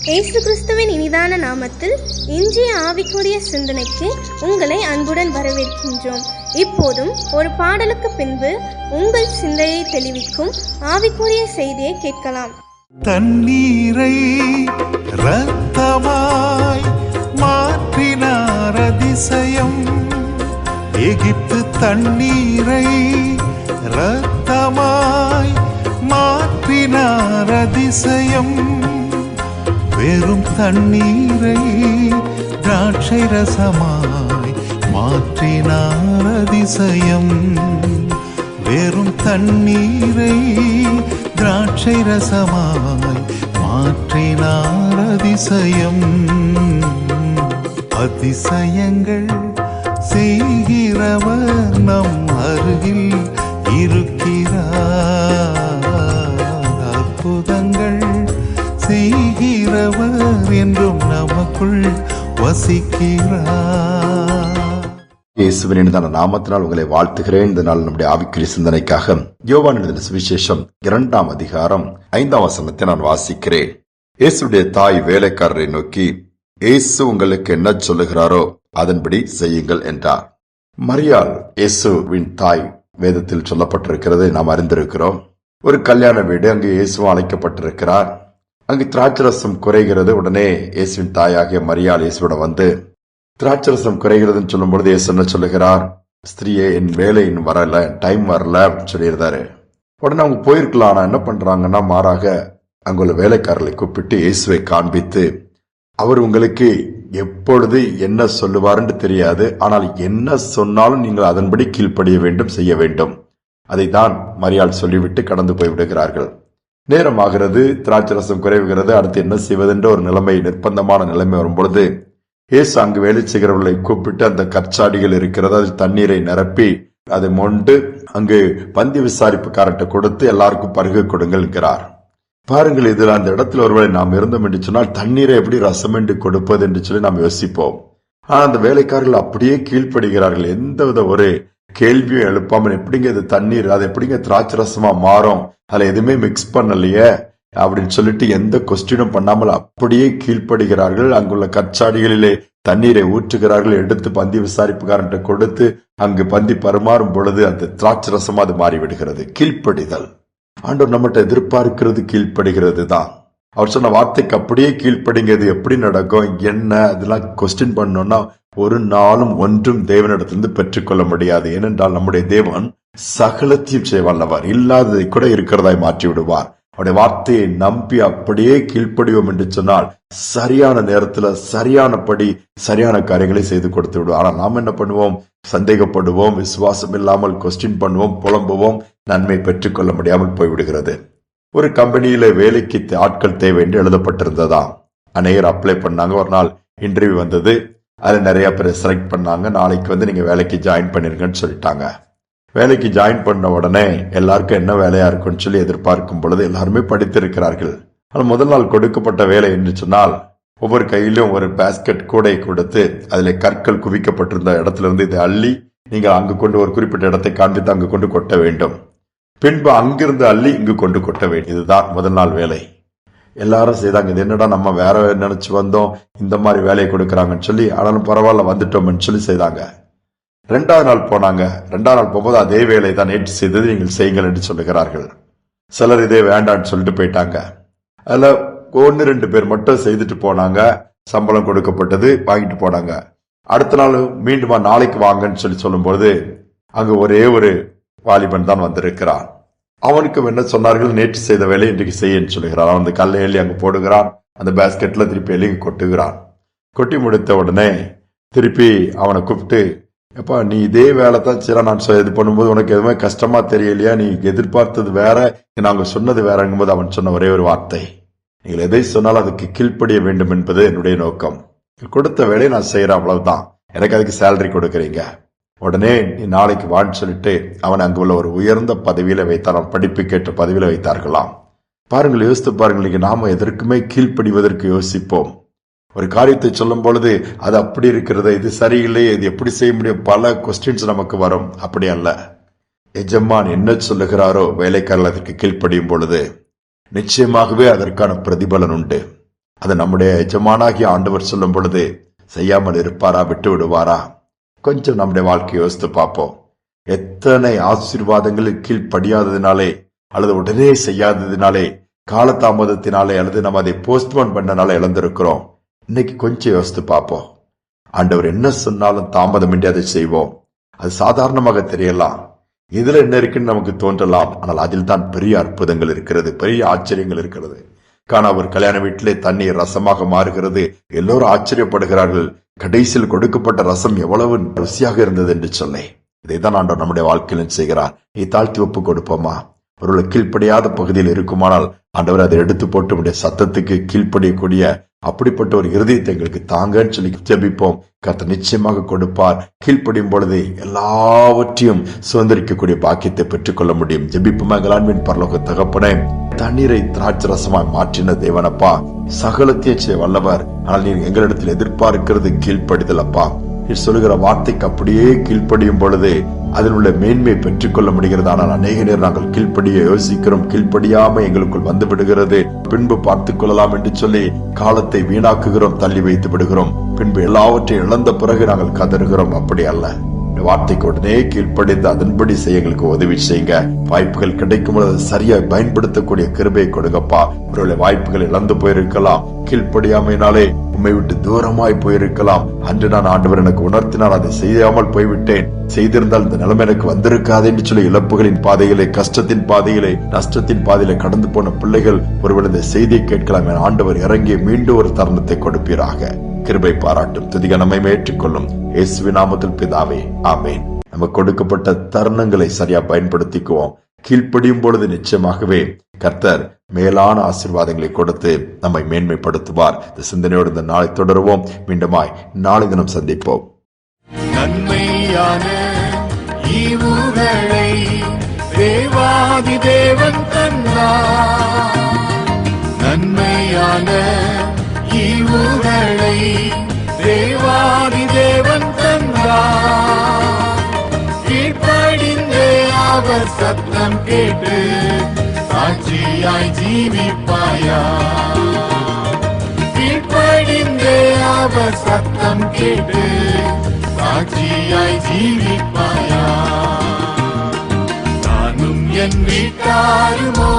இயேசு கிறிஸ்துவின் இனிதான நாமத்தில் இன்றைய ஆவிக்குரிய சிந்தனைக்கு உங்களை அன்புடன் வரவேற்கின்றோம். இப்போதும் ஒரு பாடலுக்கு பின்பு உங்கள் சிந்தையை தெளிவிக்கும் ஆவிக்குரிய செய்தியை கேட்கலாம். தண்ணீரை இரத்தமாய் மாற்றினார் அதிசயம். எகிப்து தண்ணீரை இரத்தமாய் மாற்றினார் அதிசயம். வெறும் தண்ணீரை திராட்சை ரசமாய் மாற்றினார் அதிசயம். வெறும் தண்ணீரை திராட்சை ரசமாய் மாற்றினார் அதிசயம். அதிசயங்கள் செய்கிறவர் நம் அருகில் இருக்கிறார். அற்புதங்கள் செய்கிறவர் என்றும் நமக்குள் வசிக்கிறார். இயேசுவின் இனிதான நாமத்தினால் உங்களை வாழ்த்துகிறேன். இந்த நாள் நம்முடைய ஆவிக்குரிய சிந்தனைக்காக யோவான் எழுதின சுவிசேஷம் 2ஆம் அதிகாரம் 5ஆம் வசனத்தை நான் வாசிக்கிறேன். இயேசுடைய தாய் வேலைக்காரரை நோக்கி, இயேசு உங்களுக்கு என்ன சொல்லுகிறாரோ அதன்படி செய்யுங்கள் என்றார். மரியாள் இயேசுவின் தாய் வேதத்தில் சொல்லப்பட்டிருக்கிறது நாம் அறிந்திருக்கிறோம். ஒரு கல்யாண வீடு, அங்கு இயேசு அழைக்கப்பட்டிருக்கிறார். அங்கு திராட்சரசம் குறைகிறது. உடனே இயேசுவின் தாயாகிய மரியாள் இயேசுவிடம் வந்து திராட்சரசம் குறைகிறதுன்னு சொல்லும் பொழுது இயேசு என்ன சொல்லுகிறார்? ஸ்திரீயே, என் வேலை இன்னும் வரல, டைம் வரல அப்படின்னு சொல்லியிருந்தாரு. உடனே அவங்க போயிருக்கலாம். ஆனா என்ன பண்றாங்கன்னா, மாறாக அங்குள்ள வேலைக்காரர்களை கூப்பிட்டு இயேசுவை காண்பித்து, அவர் உங்களுக்கு எப்பொழுது என்ன சொல்லுவாருன்னு தெரியாது, ஆனால் என்ன சொன்னாலும் நீங்கள் அதன்படி கீழ்ப்படிய வேண்டும், செய்ய வேண்டும். அதை தான் மரியாள் சொல்லிவிட்டு கடந்து போய்விடுகிறார்கள். நேரமாகிறது, திராட்சரசம் குறைவுகிறது. அடுத்து என்ன செய்வதென்ற ஒரு நிலைமை, நிர்பந்தமான நிலைமை வரும்பொழுது இயேசு அங்கு வேலை செய்கிறவர்களை கூப்பிட்டு அந்த கற்சாடிகள் இருக்கிறது, அதில் தண்ணீரை நிரப்பி அதை மொண்டு அங்கு பந்தி விசாரிப்புக்காரர்கிட்ட கொடுத்து எல்லாருக்கும் பருக கொடுங்கள் என்கிறார். பாருங்கள், இதில் அந்த இடத்துல ஒருவேளை நாம் இருந்தோம் என்று சொன்னால் தண்ணீரை எப்படி ரசம் என்று கொடுப்பது என்று சொல்லி நாம் யோசிப்போம். ஆனால் அந்த வேலைக்காரர்கள் அப்படியே கீழ்ப்படுகிறார்கள். எந்தவித ஒரு கேள்வியும் எழுப்பாமல், எப்படிங்க இது தண்ணீர், அது எப்படிங்க திராட்சை ரசமா மாறும், அதுல எதுவுமே மிக்ஸ் பண்ணலையே அப்படின்னு சொல்லிட்டு எந்த கொஸ்டினும் பண்ணாமல் அப்படியே கீழ்ப்படுகிறார்கள். அங்குள்ள கற்சாடிகளிலே தண்ணீரை ஊற்றுகிறார்கள், எடுத்து பந்தி விசாரிப்புக்காரன்ட்ட கொடுத்து அங்கு பந்தி பரிமாறும் பொழுது அந்த திராட்சை ரசமா அது மாறிவிடுகிறது. கீழ்ப்படிதல் ஆண்டவர் நம்மகிட்ட எதிர்பார்க்கிறது கீழ்ப்படுகிறது தான். அவர் சொன்ன வார்த்தைக்கு அப்படியே கீழ்ப்படிங்கிறது எப்படி நடக்கும், என்ன அதெல்லாம் கொஸ்டின் பண்ணோம்னா ஒரு நாளும் ஒன்றும் தேவனிடத்திலிருந்து பெற்றுக்கொள்ள முடியாது. ஏனென்றால் நம்முடைய தேவன் சகலத்தையும் செய்ய வல்லவர், இல்லாததை கூட இருக்கிறதாய் மாற்றி விடுவார். அவருடைய வார்த்தையை நம்பி அப்படியே கீழ்ப்படிவோம் என்று சொன்னால் சரியான நேரத்துல சரியானபடி சரியான காரியங்களை செய்து கொடுத்து விடுவோம். ஆனால் நாம் என்ன பண்ணுவோம்? சந்தேகப்படுவோம், விசுவாசம் இல்லாமல் கொஸ்டின் பண்ணுவோம், புலம்புவோம், நன்மை பெற்றுக்கொள்ள முடியாமல் போய்விடுகிறது. ஒரு கம்பெனியில வேலைக்கு ஆட்கள் தேவை என்று எழுதப்பட்டிருந்ததா, அநேகர் அப்ளை பண்ணாங்க. ஒரு நாள் இன்டர்வியூ வந்தது, அதுல நிறைய பேர் செலக்ட் பண்ணாங்க. நாளைக்கு வந்து நீங்க வேலைக்கு ஜாயின் பண்ணிருங்கன்னு சொல்லிட்டாங்க. வேலைக்கு ஜாயின் பண்ண உடனே எல்லாருக்கும் என்ன வேலையா இருக்குன்னு சொல்லி எதிர்பார்க்கும் பொழுது எல்லாருமே படித்திருக்கிறார்கள். ஆனால் முதல் நாள் கொடுக்கப்பட்ட வேலை என்று சொன்னால் ஒவ்வொரு கையிலும் ஒரு பாஸ்கெட் கூடை கொடுத்து அதில் கற்கள் குவிக்கப்பட்டிருந்த இடத்துல இருந்து இதை அள்ளி நீங்கள் அங்கு கொண்டு ஒரு குறிப்பிட்ட இடத்தை காண்பித்து அங்கு கொண்டு கொட்ட வேண்டும். பின்பு அங்கிருந்து அள்ளி இங்கு கொண்டு கொட்ட வேண்டும். இதுதான் முதல் நாள் வேலை. எல்லாரும் செய்தாங்க. இது என்னடா நம்ம வேற நினைச்சு வந்தோம், இந்த மாதிரி வேலையை கொடுக்கறாங்கன்னு சொல்லி, ஆனாலும் பரவாயில்ல வந்துட்டோம்னு சொல்லி செய்தாங்க. 2வது நாள் போனாங்க. 2வது நாள் போகும்போது அதே வேலை தான் நேற்று செய்தது நீங்கள் செய்யுங்கள் என்று சொல்லுகிறார்கள். சிலர் இதே வேண்டான்னு சொல்லிட்டு போயிட்டாங்க. அதுல 1-2 பேர் மட்டும் செய்துட்டு போனாங்க. சம்பளம் கொடுக்கப்பட்டது, வாங்கிட்டு போனாங்க. அடுத்த நாள் மீண்டுமா நாளைக்கு வாங்கன்னு சொல்லி சொல்லும்போது அங்கு ஒரே ஒரு வாலிபன் தான் வந்திருக்கிறான். அவனுக்கு என்ன சொன்னார்கள்? நேற்று செய்த வேலை இன்றைக்கு செய்யன்னு சொல்லுகிறான். அவன் அந்த கல்லை எள்ளி அங்கு போடுகிறான், அந்த பேஸ்கெட்ல திருப்பி எள்ளி கொட்டுகிறான். கொட்டி முடித்த உடனே திருப்பி அவனை கூப்பிட்டு, எப்பா நீ இதே வேலை தான் சரி, நான் இது பண்ணும்போது உனக்கு எதுவுமே கஷ்டமா தெரியலையா? நீ எதிர்பார்த்தது வேற, நாங்க சொன்னது வேறங்கும் போது அவன் சொன்ன ஒரே ஒரு வார்த்தை, நீங்கள் எதை சொன்னாலும் அதுக்கு கீழ்ப்படிய வேண்டும் என்பது என்னுடைய நோக்கம். கொடுத்த வேலையை நான் செய்யறேன், அவ்வளவுதான், எனக்கு அதுக்கு சேலரி கொடுக்கறீங்க, உடனே நீ நாளைக்கு வான்னு சொல்லிட்டு அவன் அங்கு உள்ள ஒரு உயர்ந்த பதவியில வைத்தார். அவன் படிப்புக்கேற்ற பதவியில வைத்தார்களாம். பாருங்கள், யோசித்து பாருங்கள், நாம எதற்குமே கீழ்ப்படிவதற்கு யோசிப்போம். ஒரு காரியத்தை சொல்லும் பொழுது அது அப்படி இருக்கிறது, இது சரியில்லை, இது எப்படி செய்ய முடியும், பல கொஸ்டின்ஸ் நமக்கு வரும். அப்படி அல்ல. எஜமான் என்ன சொல்லுகிறாரோ வேலைக்காரர்கள் அதற்கு கீழ்ப்படியும் பொழுது நிச்சயமாகவே அதற்கான பிரதிபலன் உண்டு. அது நம்முடைய எஜமானாகிய ஆண்டவர் சொல்லும் பொழுது செய்யாமல் இருப்பாரா, விட்டு விடுவாரா? கொஞ்சம் நம்முடைய வாழ்க்கையை யோசித்து பார்ப்போம். எத்தனை ஆசீர்வாதங்களில் கீழ்ப்படியாததினாலே அல்லது உடனே செய்யாததினாலே, காலதாமதத்தினாலே அல்லது நம்ம அதை போஸ்ட்போன் பண்ணனால இழந்திருக்கிறோம். இன்னைக்கு கொஞ்சம் யோசித்து பார்ப்போம். ஆண்டவர் என்ன சொன்னாலும் தாமதமின்றி அதை செய்வோம். அது சாதாரணமாக தெரியலாம், இதுல என்ன இருக்குன்னு நமக்கு தோன்றலாம். ஆனால் அதில் தான் பெரிய அற்புதங்கள் இருக்கிறது, பெரிய ஆச்சரியங்கள் இருக்கிறது. காண ஒரு கல்யாண வீட்டிலே தண்ணீர் ரசமாக மாறுகிறது. எல்லோரும் ஆச்சரியப்படுகிறார்கள், கடைசியில் கொடுக்கப்பட்ட ரசம் எவ்வளவு ருசியாக இருந்தது என்று சொல்லி. இதைதான் ஆண்டவர் நம்முடைய வாழ்க்கையில் செய்கிறார். நீ தாழ்த்தி ஒப்பு கொடுப்போமா? ஒருவேளை கீழ்ப்படியாத பகுதியில் இருக்குமானால் ஆண்டவர் அதை எடுத்து போட்டு உடைய சத்தத்துக்கு கீழ்ப்படியக்கூடிய அப்படிப்பட்ட ஒரு இருதயத்தை எங்களுக்கு தாங்கன்னு சொல்லி ஜெபிப்போம். கர்த்தர் நிச்சயமாக கொடுப்பார். கீழ்ப்படியும் பொழுது எல்லாவற்றையும் சுதந்திரிக்கக்கூடிய பாக்கியத்தை பெற்றுக்கொள்ள முடியும். ஜெபிப்புமா. எங்கள் பரலோக தகப்பனே, தண்ணீரை திராட்சை ரசமாய் மாற்றின தேவனப்பா, சகலத்தையே செய்ய வல்லவர். ஆனால் நீர் எங்களிடத்தில் எதிர்பார்க்கிறது கீழ்ப்படிதல் அப்பா. நீர் சொல்லுகிற வார்த்தைக்கு அப்படியே கீழ்ப்படியும் பொழுது அதனுள்ள மேன்மையை பெற்றுக்கொள்ள முடிகிறது. ஆனால் அநேக நேரம் நாங்கள் கீழ்ப்படிய யோசிக்கிறோம், கீழ்ப்படியாம எங்களுக்குள் வந்து விடுகிறது. பின்பு பார்த்துக் கொள்ளலாம் என்று சொல்லி காலத்தை வீணாக்குகிறோம், தள்ளி வைத்து விடுகிறோம். பின்பு எல்லாவற்றையும் இழந்த பிறகு நாங்கள் கதறுகிறோம். அப்படி அல்ல, வார்த்தைக்கு உடனே கீழ்ப்படிந்து அதன்படி செய்ய எங்களுக்கு உதவி செய்யுங்க. வாய்ப்புகள் கிடைக்கும் பொழுது சரியாய் பயன்படுத்தக்கூடிய கிருபையை கொடுங்கப்பா. ஒருவேளை வாய்ப்புகள் இழந்து போயிருக்கலாம், கீழ்ப்படியாமையினாலே உண்மை விட்டு தூரமாய் போயிருக்கலாம். அன்று நான் ஆண்டவர் எனக்கு உணர்த்தினால் அதை செய்யாமல் போய்விட்டேன், செய்திருந்தால் இந்த நிலைமை எனக்கு வந்திருக்காது என்று சொல்லி இழப்புகளின் பாதையிலே, கஷ்டத்தின் பாதையிலே, நஷ்டத்தின் பாதையிலே கடந்து போன பிள்ளைகள் ஒருவேளை இந்த செய்தியை கேட்கலாம். என ஆண்டவர் இறங்கி மீண்டும் ஒரு தருணத்தை கொடுப்பீராக. கிருபை பாராட்டும் துதிக நம்மை ஏற்றுக்கொள்ளும் இயேசுவின் நாமத்தில் பிதாவே, ஆமேன். நமக்கு கொடுக்கப்பட்ட தருணங்களை சரியா பயன்படுத்திக்குவோம். கீழ்ப்படியும் பொழுது நிச்சயமாகவே கர்த்தர் மேலான ஆசீர்வாதங்களை கொடுத்து நம்மை மேன்மைப்படுத்துவார். இந்த சிந்தனையோடு இந்த நாளை தொடருவோம். மீண்டுமாய் நாளை தினம் சந்திப்போம். நன்மையான ஈவுகளை தேவாதி தேவன் தந்தார். நன்மையான ஈவுகளை தேவாதி தேவன் தந்தார். கீழ்ப்படிந்தே அவர் சத்தம் கேட்டு சாட்சியாய் ஜீவிப்பாயா. கீழ்ப்படிந்தே அவர் சத்தம் கேட்டு சாட்சியாய் ஜீவிப்பாயா. நானும் என் வீட்டாருமோ